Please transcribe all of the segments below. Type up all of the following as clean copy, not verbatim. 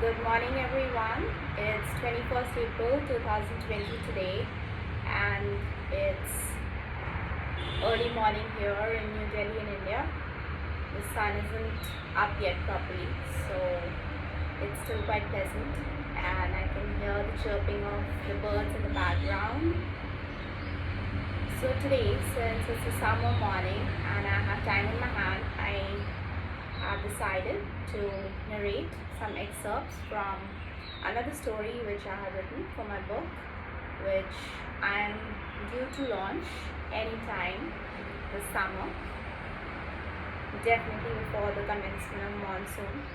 Good morning, everyone. It's 21st April 2020 today, and it's early morning here in New Delhi in India. The sun isn't up yet properly, so it's still quite pleasant, and I can hear the chirping of the birds in the background. So today, since it's a summer morning and I have time in my hand, I have decided to narrate some excerpts from another story which I have written for my book, which I am due to launch anytime this summer, definitely before the commencement of monsoon.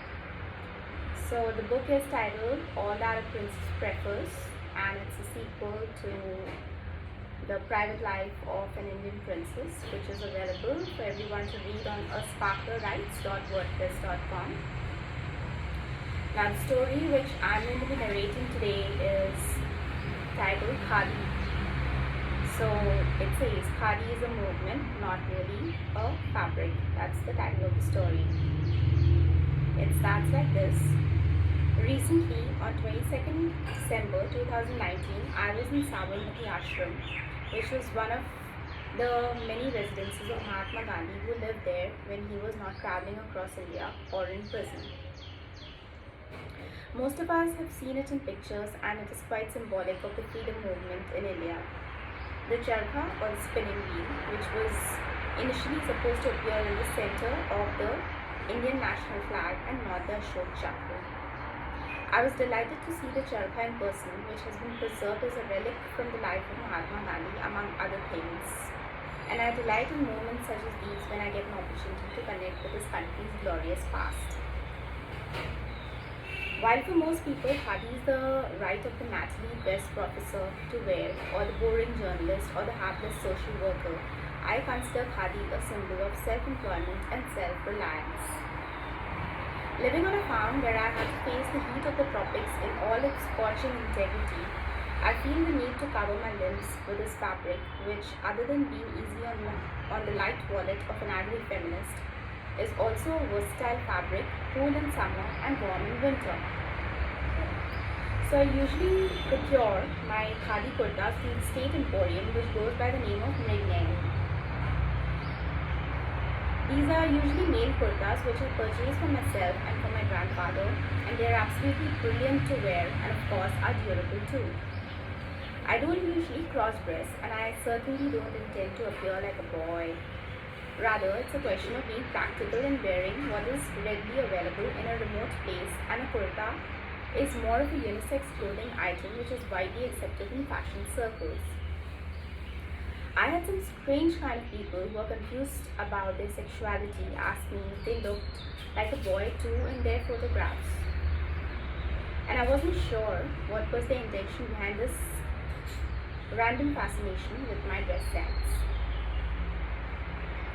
So the book is titled All That a Princess Prefers, and it's a sequel to The Private Life of an Indian Princess, which is available for everyone to read on asparklerights.wordpress.com. Now, the story which I'm going to be narrating today is titled Khadi. So it says Khadi is a movement, not really a fabric. That's the title of the story. It starts like this. Recently, on 22nd December 2019, I was in Sabarmati Ashram, which was one of the many residences of Mahatma Gandhi who lived there when he was not traveling across India or in prison. Most of us have seen it in pictures, and it is quite symbolic of the freedom movement in India. The charkha, or the spinning wheel, which was initially supposed to appear in the center of the Indian national flag and not the Ashok chakra. I was delighted to see the charkha in person, which has been preserved as a relic from the life of Mahatma Gandhi, among other things. And I delight in moments such as these when I get an opportunity to connect with this country's glorious past. While for most people, Khadi is the right of the nattily dressed professor to wear, or the boring journalist, or the hapless social worker, I consider Khadi a symbol of self-employment and self-reliance. Living on a farm where I had to face the heat of the tropics in all its scorching integrity, I feel the need to cover my limbs with this fabric, which, other than being easy on the light wallet of an agri-feminist, is also a versatile fabric, cool in summer and warm in winter. So I usually procure my Khadi kurtas from the State Emporium, which goes by the name of Mrignani. These are usually male kurtas which I purchased for myself and for my grandfather, and they are absolutely brilliant to wear and of course are durable too. I don't usually cross-dress, and I certainly don't intend to appear like a boy. Rather, it's a question of being practical and wearing what is readily available in a remote place, and a kurta is more of a unisex clothing item which is widely accepted in fashion circles. I had some strange kind of people who were confused about their sexuality ask me if they looked like a boy too in their photographs. And I wasn't sure what was the intention behind this random fascination with my dress sense.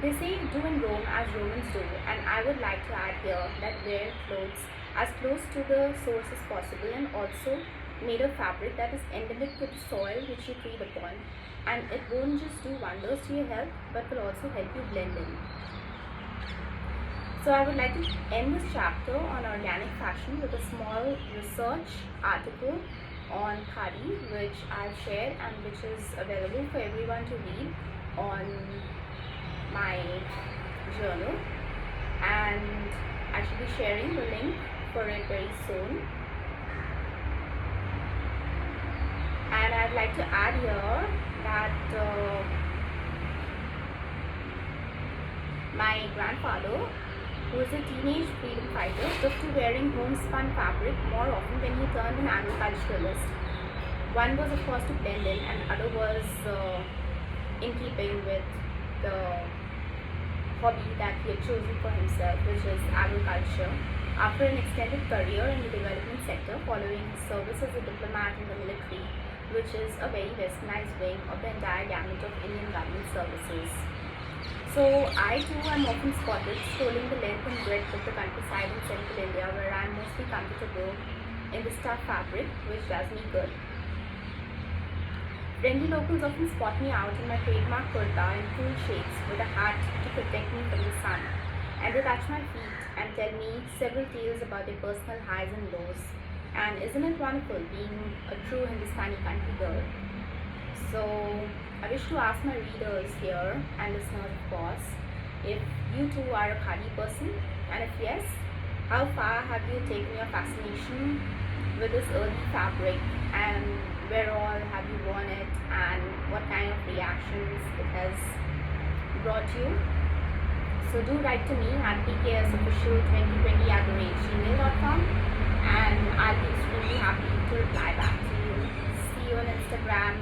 They say do in Rome as Romans do, and I would like to add here that wear clothes as close to the source as possible, and also made of fabric that is endemic to the soil which you tread upon, and it won't just do wonders to your health but will also help you blend in. So I would like to end this chapter on organic fashion with a small research article on Khadi which I've shared and which is available for everyone to read on my journal, and I should be sharing the link for it very soon. And I'd like to add here that my grandfather, who was a teenage freedom fighter, took to wearing homespun fabric more often when he turned an agriculturalist. One was of course to blend in, and the other was in keeping with the hobby that he had chosen for himself, which is agriculture. After an extended career in the development sector, following his service as a diplomat in the military, which is a very westernized wing of the entire gamut of Indian government services. So I too am often spotted strolling the length and breadth of the countryside in central India, where I am mostly comfortable in the stuff fabric, which does me good. Friendly locals often spot me out in my trademark kurta in cool shades with a hat to protect me from the sun, and they touch my feet and tell me several tales about their personal highs and lows. And isn't it wonderful being a true Hindustani country girl? So I wish to ask my readers here and listeners, of course, if you too are a Khadi person, and if yes, how far have you taken your fascination with this earthy fabric, and where all have you worn it, and what kind of reactions it has brought you? So do write to me at pksofficial2020@gmail.com, and I'll be extremely happy to reply back to you. See you on Instagram